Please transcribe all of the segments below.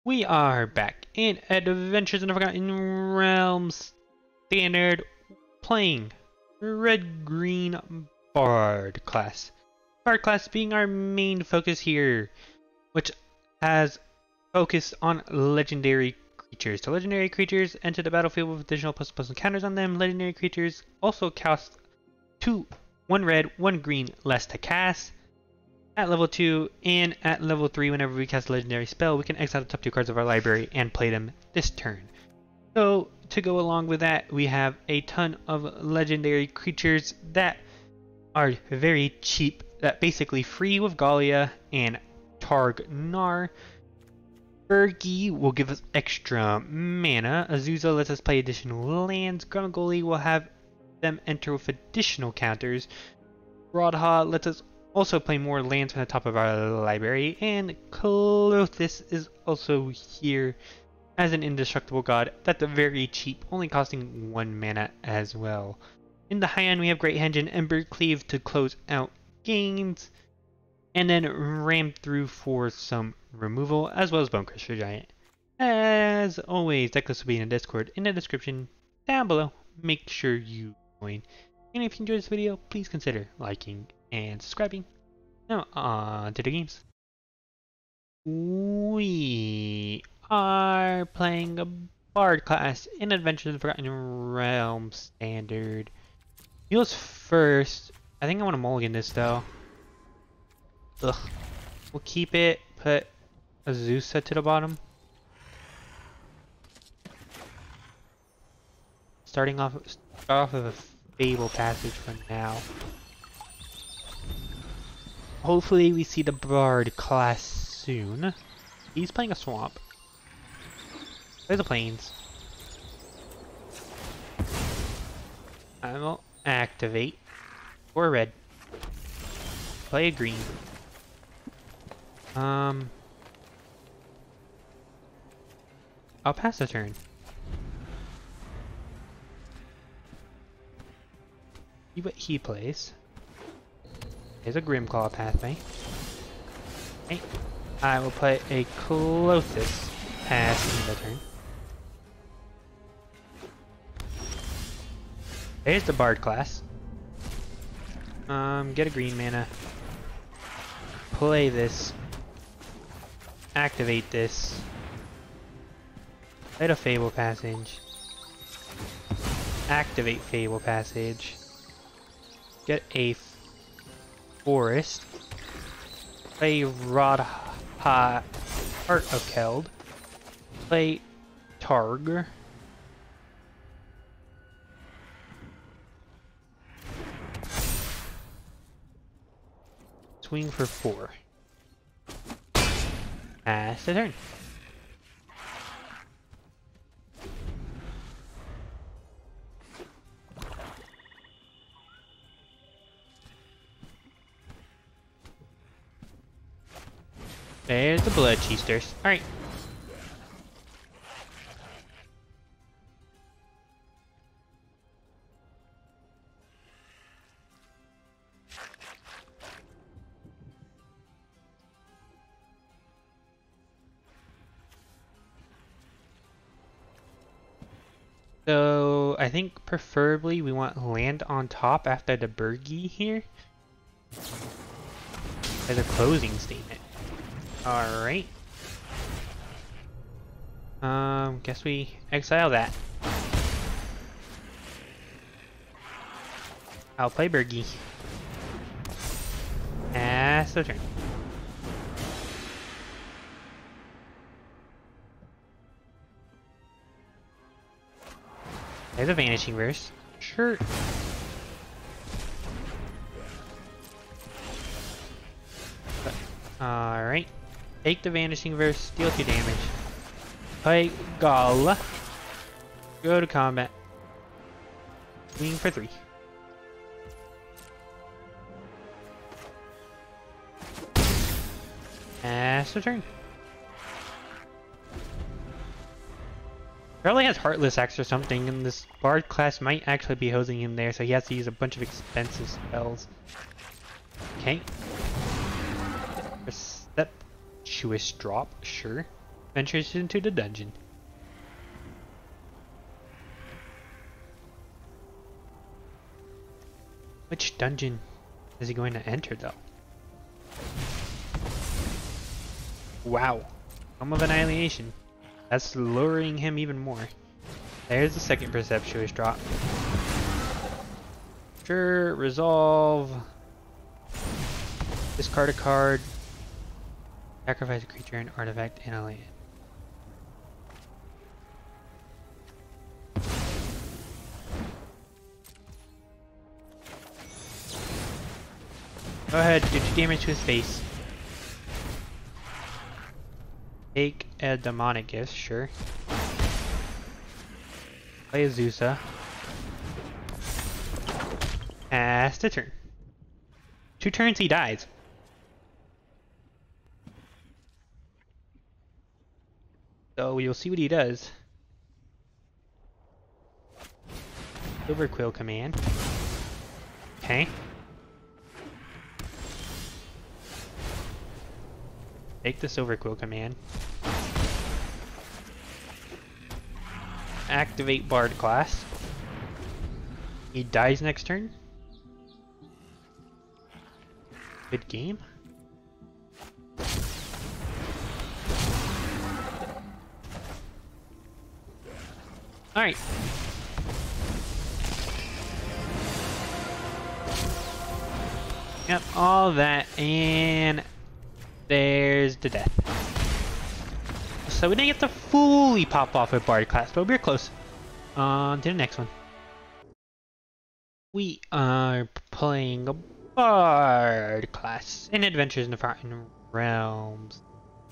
We are back in Adventures in the Forgotten Realms Standard, playing Red-Green Bard class. Bard class being our main focus here, which has focus on legendary creatures. So legendary creatures enter the battlefield with additional +++ encounters on them. Legendary creatures also cost 1 red, 1 green less to cast. At level 2 and at level 3, whenever we cast a legendary spell, we can exile the top 2 cards of our library and play them this turn. So, to go along with that, we have a ton of legendary creatures that are very cheap, that basically free with Gallia and Targ-Nar. Bergi will give us extra mana. Azusa lets us play additional lands. Grumgoli will have them enter with additional counters. Rodha lets us also play more lands from the top of our library, and Clothis is also here as an indestructible god that's very cheap, only costing 1 mana as well. In the high end we have Great Henge and Ember Cleave to close out games, and then Ram through for some removal, as well as Bonecrusher Giant. As always, deck lists will be in the Discord in the description down below. Make sure you join. And if you enjoyed this video, please consider liking and subscribing. Now on to the games. We are playing a Bard class in Adventures in the Forgotten Realms Standard. Heals first. I think I want to mulligan this though. Ugh. We'll keep it, put Azusa to the bottom. Start off with a Fable Passage for now. Hopefully we see the Bard class soon. He's playing a swamp. There's the plains. I will activate for red. Play a green. I'll pass the turn. See what he plays. There's a Grimclaw pathway. Okay. I will put a Clothis pass in the turn. There's the Bard class. Get a green mana. Play this. Activate this. Play a Fable Passage. Activate Fable Passage. Get a Forest. Play Rodha, Heart of Keld. Play Targ. Swing for 4. Pass the turn. There's the Blood Cheesters. Alright. So, I think preferably we want land on top after the Bergi here. As a closing statement. Alright. Guess we exile that. I'll play Bergi. Pass the turn. There's a Vanishing Verse. Sure. Alright. Take the Vanishing Verse, deal 2 damage. Play Gala. Go to combat. Swing for 3. Pass the turn. Probably has Heartless Axe or something, and this Bard class might actually be hosing him there, so he has to use a bunch of expensive spells. Okay. Perceptuous Drop, sure. ventures into the dungeon. Which dungeon is he going to enter, though? Wow. Home of Annihilation. That's luring him even more. There's the second Percept Choice drop. Sure, resolve. Discard a card. Sacrifice a creature, an artifact, and a land. Go ahead, do 2 damage to his face. Take a demonic gift, sure. Play a Zusa. Pass the turn. 2 turns he dies. So you'll see what he does. Silverquill command. Okay. Take the Silverquill command. Activate Bard class. He dies next turn. Good game. Alright. Yep, all that, and there's the death. So we didn't get to fully pop off with Bard class, but we're close. On to the next one. We are playing a Bard class in Adventures in the Forgotten Realms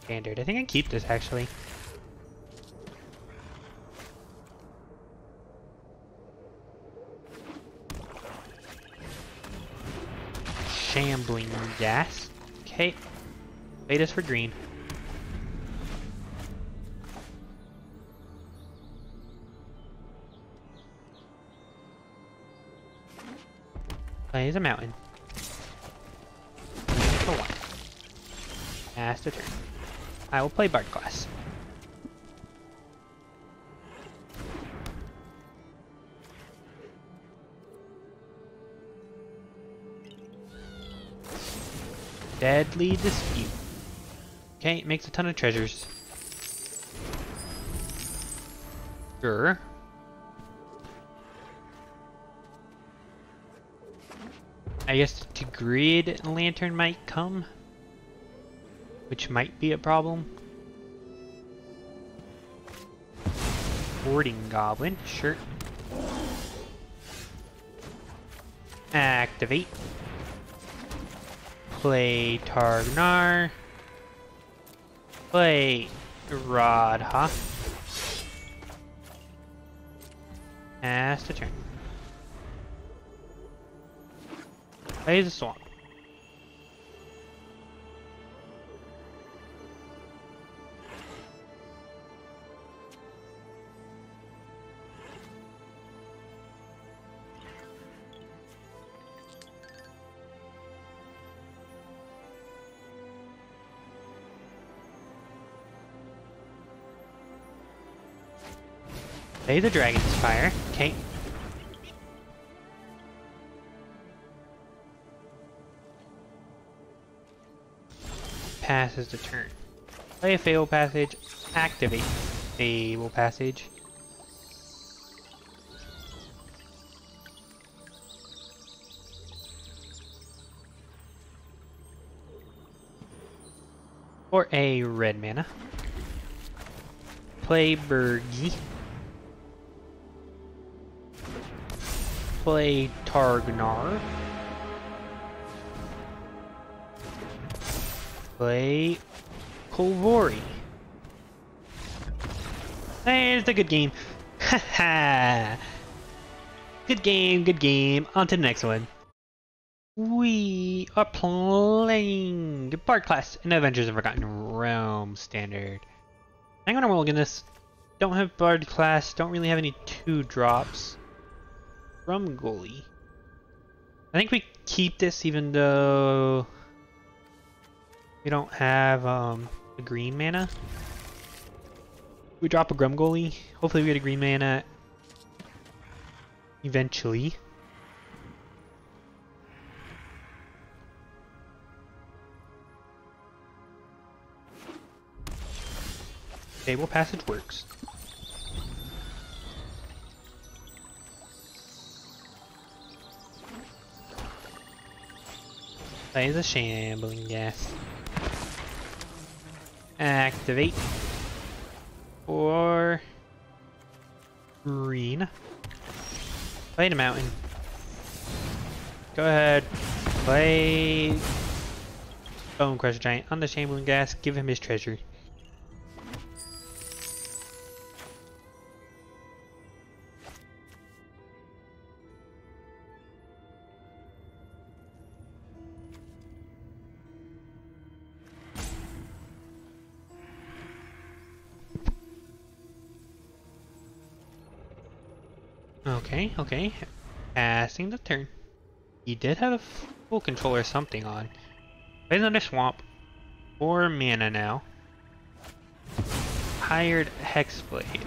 standard. I think I keep this actually. Shambling gas. Okay. Play this for green. Plays a mountain. For 1. Pass the turn. I will play Bard class. Deadly Dispute. Okay, it makes a ton of treasures. Sure. I guess to grid lantern might come, which might be a problem. Hoarding Goblin, sure. Activate. Play Targnar. Play Radha. Pass the turn. Play the swamp. Play the Dragon's Fire. Okay. Passes the turn. Play a Fable Passage. Activate Fable Passage. Or a red mana. Play Burgi. Play Targnar. Play Kolvori. There's the good game. Haha. Good game, good game. On to the next one. We are playing Bard class in Adventures in Forgotten Realms standard. I'm gonna mulligan this. Don't have Bard class, don't really have any 2-drops. From goalie. I think we keep this even though we don't have the green mana. We drop a Grumgoalie. Hopefully we get a green mana eventually. Stable Passage works. Plays a Shambling Gas. Activate. For green. Play the mountain. Go ahead. Play Bone Crusher Giant on the Shambling Gas. Give him his treasure. Okay. Passing the turn. He did have a full control or something on. Plays another swamp. 4 mana now. Hired Hexblade.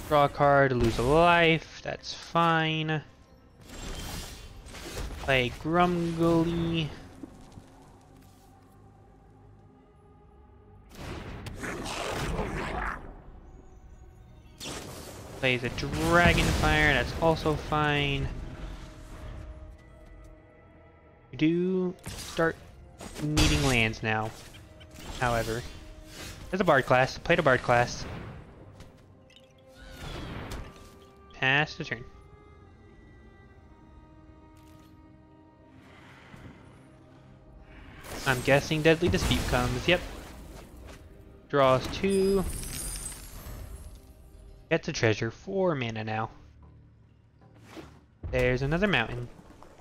Draw a card, lose a life. That's fine. Play Grumgoalie. Plays a Dragonfire, that's also fine. We do start needing lands now, however. There's a Bard class, played a Bard class. Pass the turn. I'm guessing Deadly Dispute comes, yep. Draws 2. Gets a treasure, 4 mana now. There's another mountain.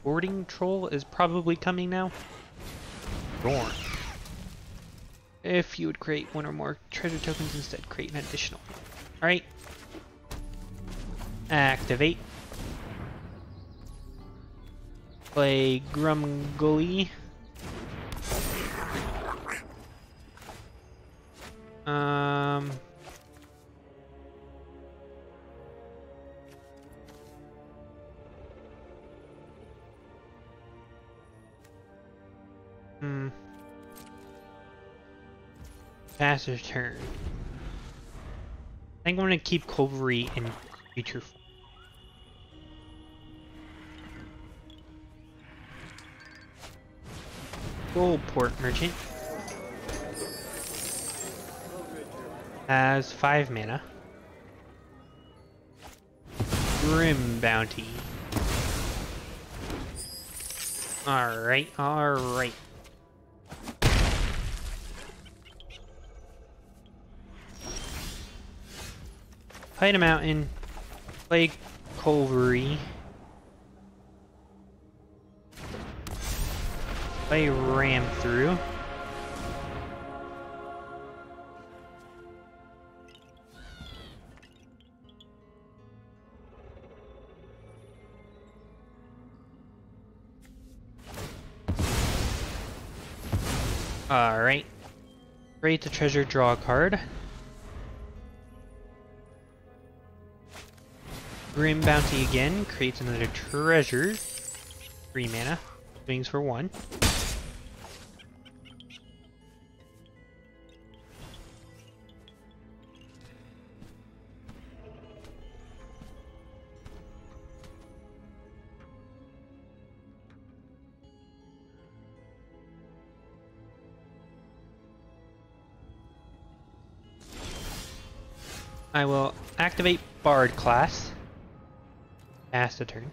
Boarding Troll is probably coming now. Dorn. If you would create 1 or more treasure tokens instead, create an additional. Alright. Activate. Play Grumgoalie. Pass his turn. I think I'm gonna keep Culvery in future form. Goldport Merchant has 5 mana. Grim Bounty. Alright. Play the mountain. Play Culvery. Play Ram through. Alright. Create the treasure, draw a card. Grim Bounty again, creates another treasure. 3 mana. Swings for 1. I will activate Bard class. Pass the turn.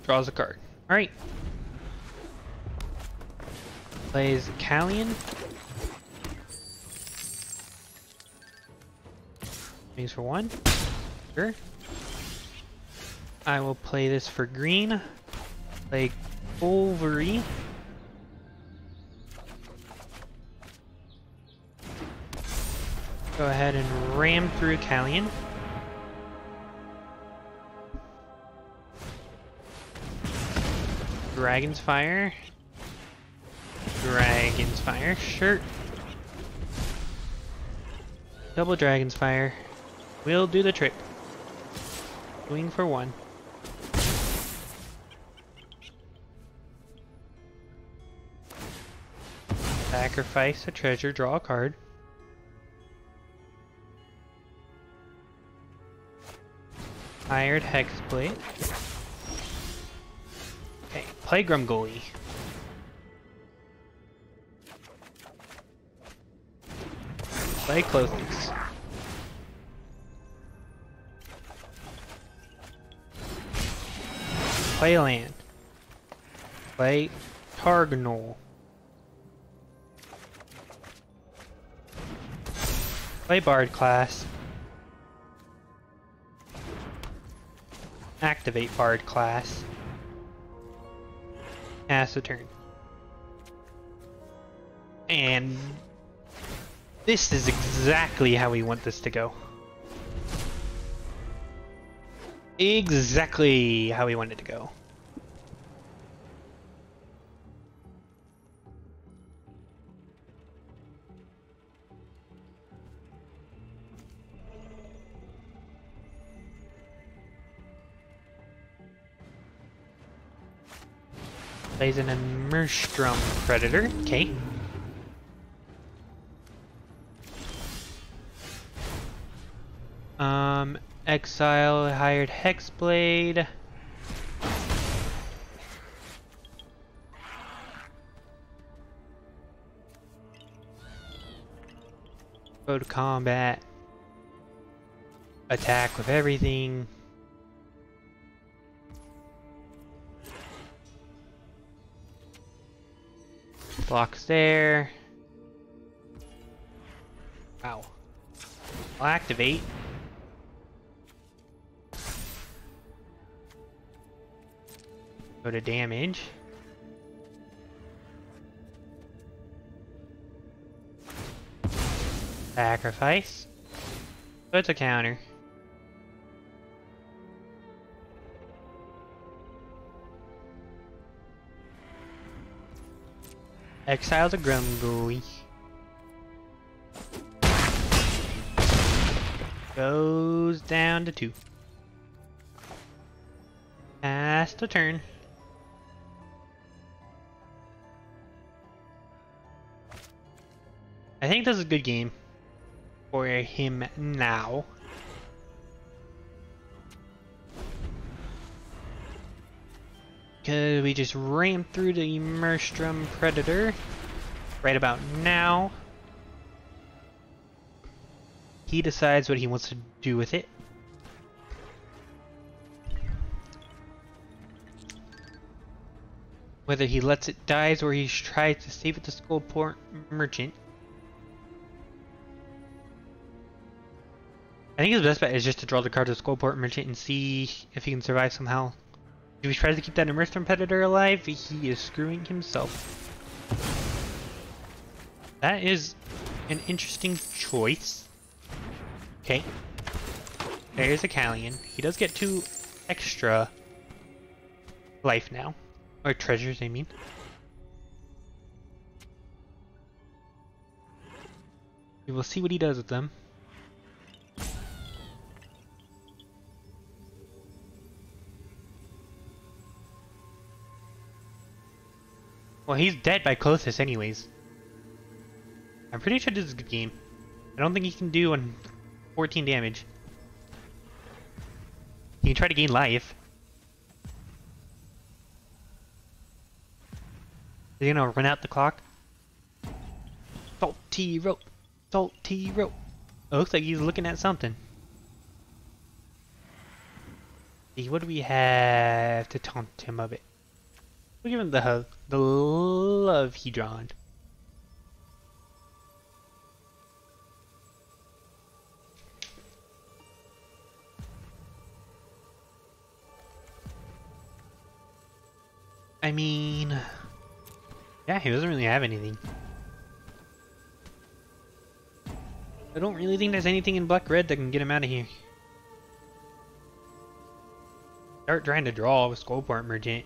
Draws a card. Alright. Plays Callion. Swings for 1. Sure. I will play this for green. Play Culvery. Go ahead and ram through Callion. Dragon's Fire. Dragon's Fire. Sure. Double Dragon's Fire. Will do the trick. Swing for 1. Sacrifice a treasure, draw a card. Hired Hexblade. Okay, play Grumgully. Play Clothes. Play land. Play Targnol. Play Bard class. Activate Bard class. Pass a turn. And this is exactly how we want this to go. Exactly how we want it to go. Plays an Immerstrum Predator. Okay. Exile hired Hexblade. Go to combat. Attack with everything. Blocks there. Wow. I'll activate. Go to damage. Sacrifice. So it's a counter. Exiles a Grumgully. Goes down to 2. Pass the turn. I think this is a good game for him now. Because we just ran through the Immerstrum Predator right about now. He decides what he wants to do with it. Whether he lets it die or he tries to save it to Skullport Merchant. I think his best bet is just to draw the card to Skullport Merchant and see if he can survive somehow. If he tries to keep that Immerstrum Predator alive, he is screwing himself. That is an interesting choice. Okay. There's a Callion. He does get 2 extra life now. Or treasures, I mean. We will see what he does with them. Well, he's dead by closest anyways. I'm pretty sure this is a good game. I don't think he can do 14 damage. He can try to gain life. Is he gonna run out the clock? Salty rope! Salty rope! It looks like he's looking at something. See, what do we have to taunt him of it? We'll give him the love he drawn. I mean, yeah, he doesn't really have anything. I don't really think there's anything in black-red that can get him out of here. Start trying to draw with Skullport Merchant.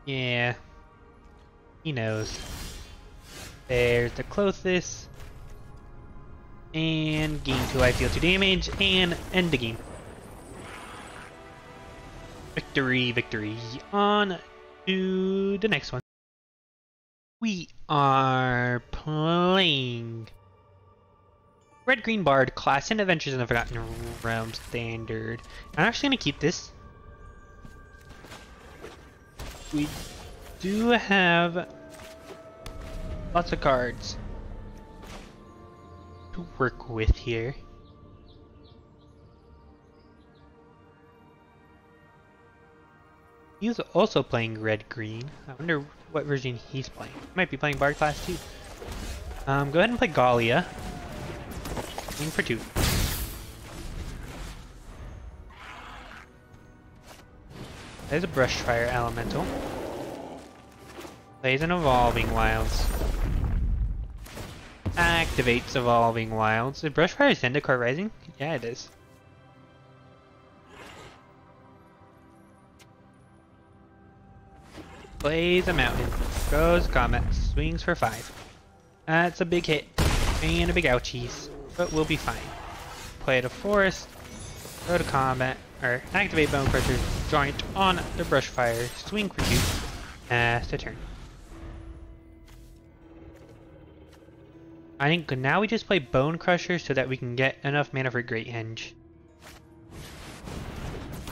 Yeah. He knows. There's the closest. And gain 2 life, deal 2 damage, and end the game. Victory, victory. On to the next one. We are playing Red-Green Bard class in Adventures in the Forgotten Realms standard. I'm actually going to keep this. We do have lots of cards to work with here. He's also playing red-green. I wonder what version he's playing. Might be playing Bard class too. Go ahead and play Gallia. Swing for 2. There's a Brushfire Elemental. Plays an Evolving Wilds. Activates Evolving Wilds. Is Brushfire Zendikar Rising? Yeah, it is. Plays a Mountain. Goes Comet. Swings for 5. That's a big hit. And a big ouchies. But we'll be fine. Play the Forest. Go to combat. Or activate Bone Crusher's Joint on the Brushfire. Swing for 2. Pass the turn. I think now we just play Bone Crusher so that we can get enough mana for Great Henge.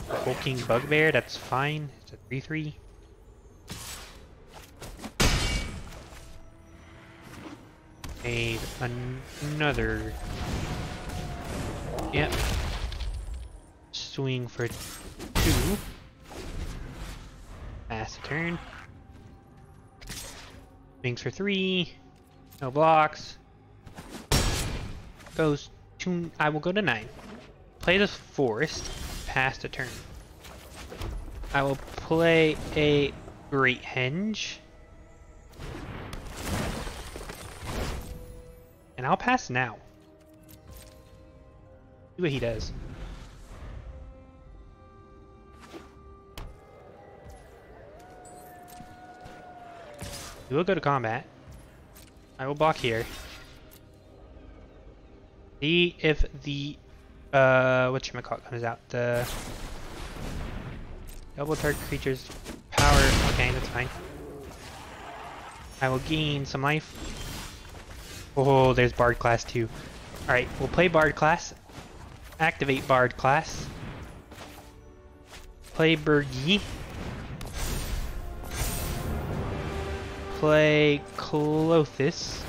Hulking Bugbear, that's fine. It's a 3/3. Another. Yep. Swing for 2. Pass the turn. Swings for 3. No blocks. Goes to. I will go to 9. Play this Forest. Pass the turn. I will play a Great Henge. And I'll pass now. See what he does. We will go to combat. I will block here. See if the whatchamacallit comes out. The double target creature's power. Okay, that's fine. I will gain some life. Oh, there's Bard class too. Alright, we'll play Bard class. Activate Bard class. Play Burgi. Play Clothis.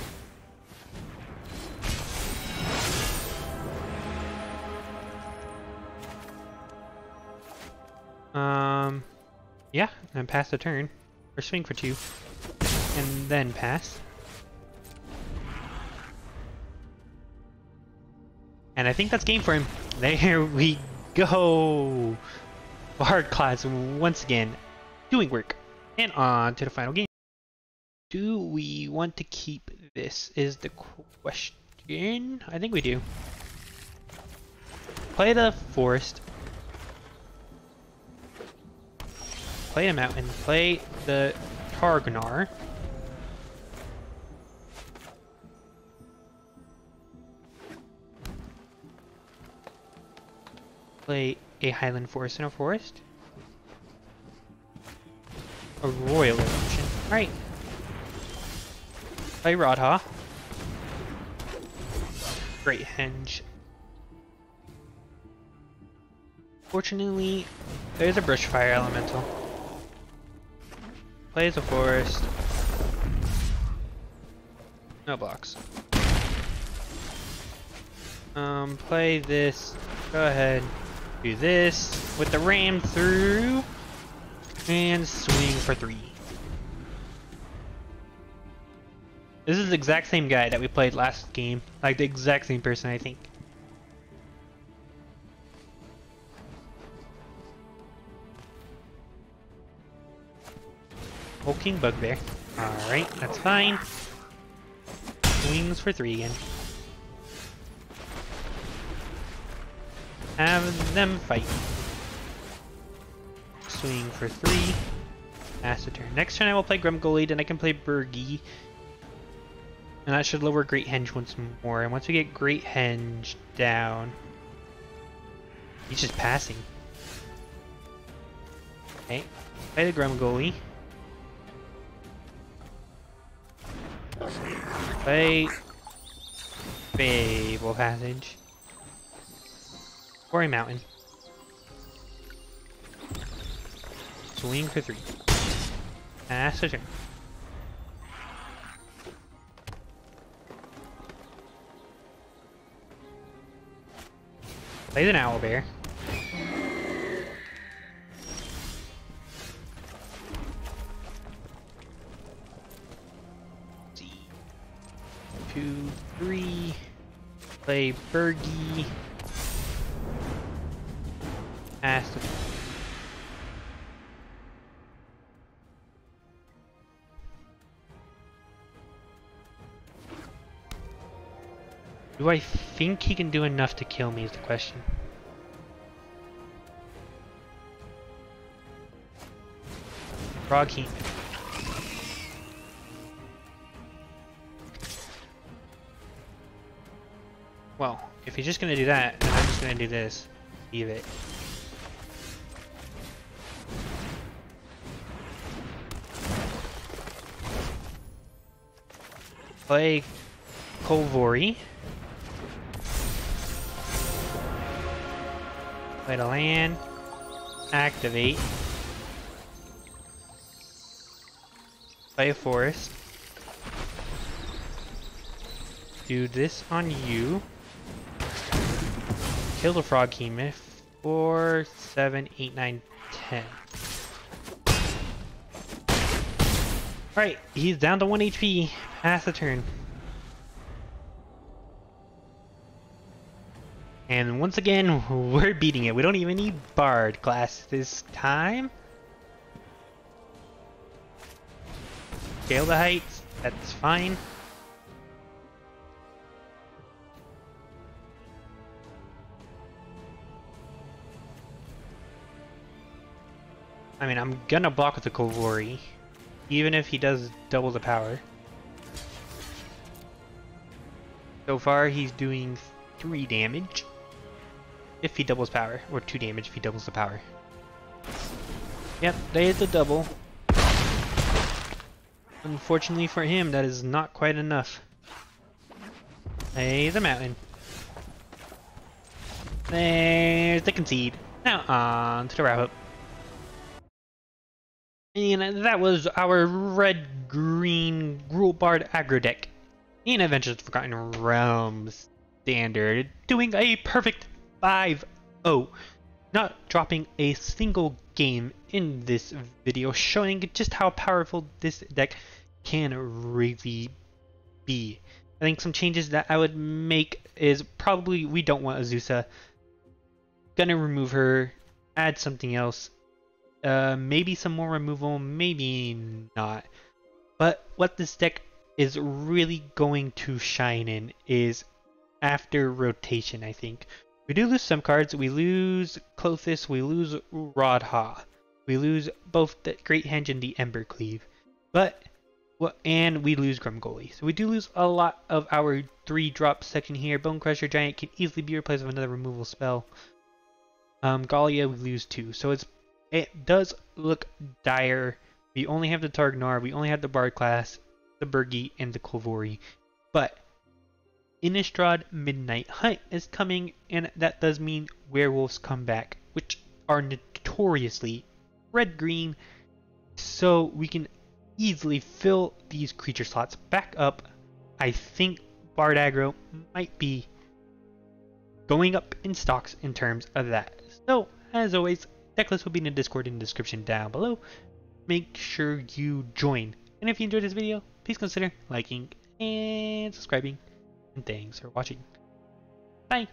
Yeah, and pass the turn. Or swing for 2. And then pass. And I think that's game for him. There we go! Bard class once again doing work. And on to the final game. Do we want to keep this is the question. I think we do. Play the Forest. Play a Mountain. Play the Targnar. Play a Highland Forest and a Forest. A Royal Eruption. Alright. Play Radha. Great Henge. Fortunately, there's a Brushfire Elemental. Plays a Forest. No blocks. Play this. Go ahead. Do this with the ram through. And swing for 3. This is the exact same guy that we played last game. Like the exact same person, I think. Hulking Bugbear. Alright, that's fine. Swings for 3 again. Have them fight. Swing for 3. Pass the turn. Next turn I will play Grumgully, then I can play Burgi. And that should lower Great Henge once more. And once we get Great Henge down, he's just passing. Okay, play the Grumgully. Play Fable Passage. Quarry Mountain. Swing for 3. Pass the turn. Play the Owlbear. See. 2, 3. Play Burgi. Pass the turn. Do I think he can do enough to kill me is the question. Frog Heat. Well, if he's just gonna do that, then I'm just gonna do this. Leave it. Play Kolvori. Play to land. Activate. Play a forest. Do this on you. Kill the Froghemoth. 4, 7, 8, 9, 10. Alright, he's down to 1 HP. Pass the turn. And once again, we're beating it. We don't even need Bard class this time. Scale the heights, that's fine. I mean, I'm gonna block with the Kolvori, even if he does double the power. So far, he's doing 3 damage. If he doubles power, or 2 damage if he doubles the power. Yep, there's the double. Unfortunately for him, that is not quite enough. Play the mountain. There's the concede. Now on to the wrap up. And that was our red-green Gruul Bard aggro deck in Adventures of Forgotten Realms standard, doing a perfect 5-0, not dropping a single game in this video, showing just how powerful this deck can really be. I think some changes that I would make is probably we don't want Azusa. Gonna remove her, add something else. Maybe some more removal, maybe not. But what this deck is really going to shine in is after rotation, I think. We do lose some cards. We lose Clothis, we lose Rodha. We lose both the Great Henge and the Embercleave. But, well, and we lose Grumgully. So we do lose a lot of our 3-drop section here. Bone Crusher Giant can easily be replaced with another removal spell. Gallia we lose 2. So it does look dire. We only have the Targnar, we only have the Bard class, the Burgi, and the Kolvori. But Innistrad Midnight Hunt is coming, and that does mean werewolves come back, which are notoriously red-green, so we can easily fill these creature slots back up. I think Bard aggro might be going up in stocks in terms of that. So, as always, deck list will be in the Discord in the description down below. Make sure you join. And if you enjoyed this video, please consider liking and subscribing. And thanks for watching. Bye!